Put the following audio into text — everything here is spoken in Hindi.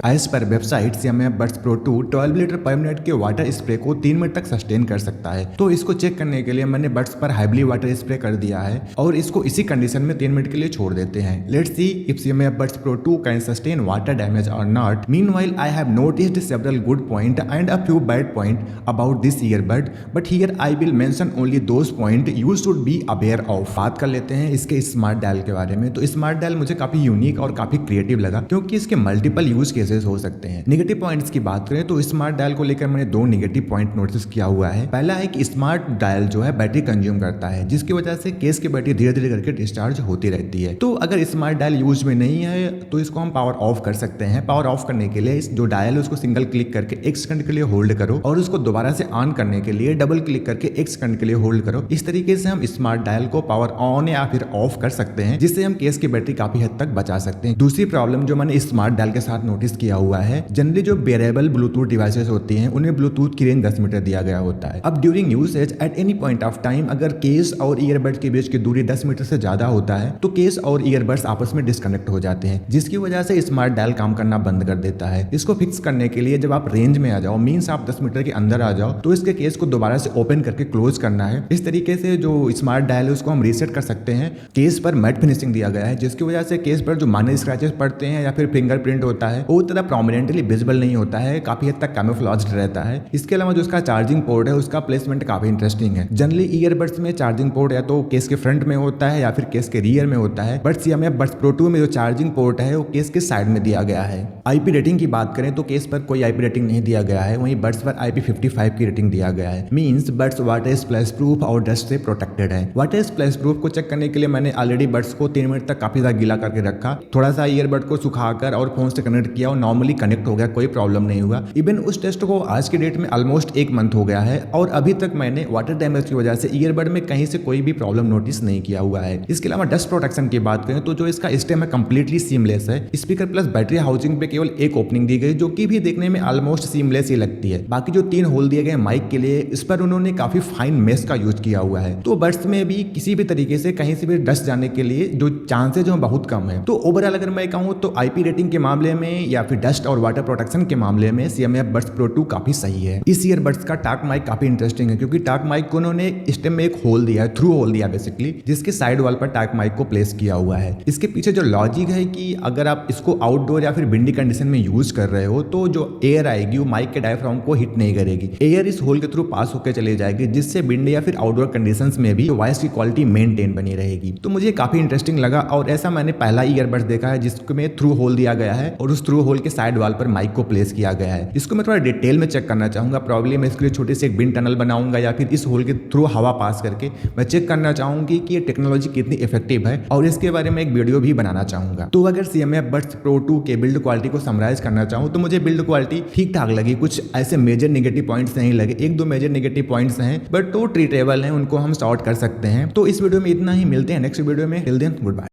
एज पर website CMF buds pro 2 12 litre पर मिनट के वाटर स्प्रे को 3 मिनट तक सस्टेन कर सकता है। तो इसको चेक करने के लिए मैंने बड्स पर हाईली वाटर स्प्रे कर दिया है और इसको इसी कंडीशन में 3 मिनट के लिए छोड़ देते हैं। Let's see if CMF buds pro 2 can sustain water damage और not. Meanwhile I have noticed several good point and a few bad point about this earbud, but here I will mention only those point you should be aware of. बात कर लेते हैं इसके स्मार्ट डायल के बारे में। तो स्मार्ट डायल मुझे काफी यूनिक और काफी क्रिएटिव लगा क्योंकि इसके मल्टीपल यूज केसेस हो सकते हैं। नेगेटिव पॉइंट्स की बात करें तो स्मार्ट डायल को लेकर मैंने 2 नेगेटिव पॉइंट नोटिस किया हुआ है। पहला है कि स्मार्ट डायल जो है बैटरी कंज्यूम करता है, जिसकी वजह से केस की बैटरी धीरे धीरे करके डिस्चार्ज होती रहती है। तो अगर स्मार्ट डायल यूज में नहीं है तो इसको हम पावर ऑफ कर सकते हैं। पावर ऑफ करने के लिए इस जो डायल है उसको सिंगल क्लिक करके 1 सेकंड के लिए होल्ड करो और उसको दोबारा से ऑन करने के लिए डबल क्लिक करके 1 सेकंड के लिए होल्ड करो। इस तरीके से हम स्मार्ट डायल को पावर ऑन या फिर ऑफ कर सकते हैं, जिससे हम केस की बैटरी काफी हद तक बचा सकते हैं। दूसरी प्रॉब्लम जो मैंने स्मार्ट डायल के साथ नोटिस किया हुआ है, जनरली जो वेरेबल ब्लूटूथ डिवाइसेस होती हैं उन्हें ब्लूटूथ की रेंज 10 मीटर दिया गया होता है। अब during usage at any point of time अगर केस और ईयरबड्स के बीच की दूरी 10 मीटर से ज्यादा होता है तो केस और ईयरबड्स आपस में डिस्कनेक्ट हो जाते हैं, जिसकी वजह से स्मार्ट डायल काम करना बंद कर देता है। इसको फिक्स करने के लिए जब आप रेंज में आ जाओ, मीन्स आप 10 मीटर के अंदर आ जाओ, तो इसके केस को दोबारा से ओपन करके क्लोज करना है। इस तरीके से जो स्मार्ट डायल है उसको हम रीसेट कर सकते हैं। केस पर मैट फिनिशिंग दिया गया है, जिसकी वजह से केस पर जो माइनर स्क्रैचेस पड़ते हैं या फिर फिंगरप्रिंट होता है वो उतना प्रोमिनेंटली विजिबल नहीं होता है, काफी हद तक कैमोफ्लेज्ड रहता है। इसके अलावा जो उसका चार्जिंग पोर्ट है उसका प्लेसमेंट काफी इंटरेस्टिंग है। जनरली ईयरबड्स में चार्जिंग पोर्ट या तो केस के फ्रंट में होता है या फिर केस के रियर में होता है, बट CMF बड्स प्रो 2 में जो चार्जिंग पोर्ट है वो केस के साइड में दिया गया है। IP रेटिंग की बात करें तो केस पर कोई IP रेटिंग नहीं दिया गया है, वहीं बड्स पर IP55 की रेटिंग दिया गया है। Means buds water splash proof और डस्ट से प्रोटेक्टेड है। वाटर स्प्लैश प्रूफ को चेक करने के लिए मैंने ऑलरेडी बड्स को 3 मिनट तक काफी ज्यादा गीला करके रखा, थोड़ा सा ईयरबड को सुखाकर और फोन से कनेक्ट किया और नॉर्मली कनेक्ट हो गया, कोई प्रॉब्लम नहीं हुआ। इवन उस टेस्ट को आज के डेट में ऑलमोस्ट 1 मंथ हो गया है और अभी तक मैंने वाटर डैमेज की वजह से ईयरबड में कहीं से कोई भी प्रॉब्लम नोटिस नहीं किया हुआ है। इसके अलावा डस्ट प्रोटेक्शन की बात करें तो जो इसका स्टेम है कंप्लीटली सीमलेस है। स्पीकर प्लस बैटरी हाउसिंग पे केवल एक ओपनिंग दी गई जो कि भी देखने में ऑलमोस्ट सीमलेस ही लगती है। बाकी जो 3 होल दिए गए माइक के लिए, इस पर उन्होंने काफी फाइन मेश का यूज किया हुआ है। तो बड्स में भी किसी भी तरीके से कहीं से भी डस्ट जाने के लिए जो चांसेज है बहुत कम है। तो ओवरऑल अगर मैं कहूँ तो IP रेटिंग के मामले में या फिर डस्ट और वाटर प्रोटेक्शन के मामले में CMF बड्स प्रो 2 काफी सही है। इस ईयरबड्स का टॉक माइक काफी इंटरेस्टिंग है क्योंकि टॉक माइक को उन्होंने स्टेम में एक होल दिया है, थ्रू होल दिया बेसिकली, जिसके साइड वाल पर टॉक माइक को प्लेस किया हुआ है। इसके पीछे जो लॉजिक है कि अगर आप इसको आउटडोर या फिर विंडी कंडीशन में यूज कर रहे हो तो जो एयर आएगी वो माइक के डायफ्राम को हिट नहीं करेगी, एयर इस होल के थ्रू पास होकर चले जाएगी, जिससे विंडी या फिर आउटडोर कंडीशंस में भी वॉइस की क्वालिटी मेंटेन बनी रहेगी। तो मुझे काफी इंटरेस्टिंग लगा और ऐसा मैंने पहला ईयरबड्स देखा है जिसमें थ्रू होल दिया गया है और उस थ्रू होल के साइड वाल पर माइक को प्लेस किया गया है। इसको मैं थोड़ा डिटेल में चेक करना चाहूंगा, प्रॉब्लम मैं इसके लिए छोटी सी एक बिन टनल बनाऊंगा या फिर इस होल के थ्रू हवा पास करके मैं चेक करना चाहूंगी कि ये टेक्नोलॉजी कितनी इफेक्टिव है और इसके बारे में एक वीडियो भी बनाना चाहूंगा। तो अगर CMF बड्स प्रो 2 के बिल्ड क्वालिटी को समराइज करना चाहूँ तो मुझे बिल्ड क्वालिटी ठीक ठाक लगी, कुछ ऐसे मेजर नेगेटिव पॉइंट्स नहीं लगे। 1-2 मेजर नेगेटिव पॉइंट्स हैं बट तो ट्रीटेबल हैं, उनको हम सॉर्ट कर सकते हैं। तो इस वीडियो में इतना ही, मिलते हैं नेक्स्ट वीडियो में। Till then good bye.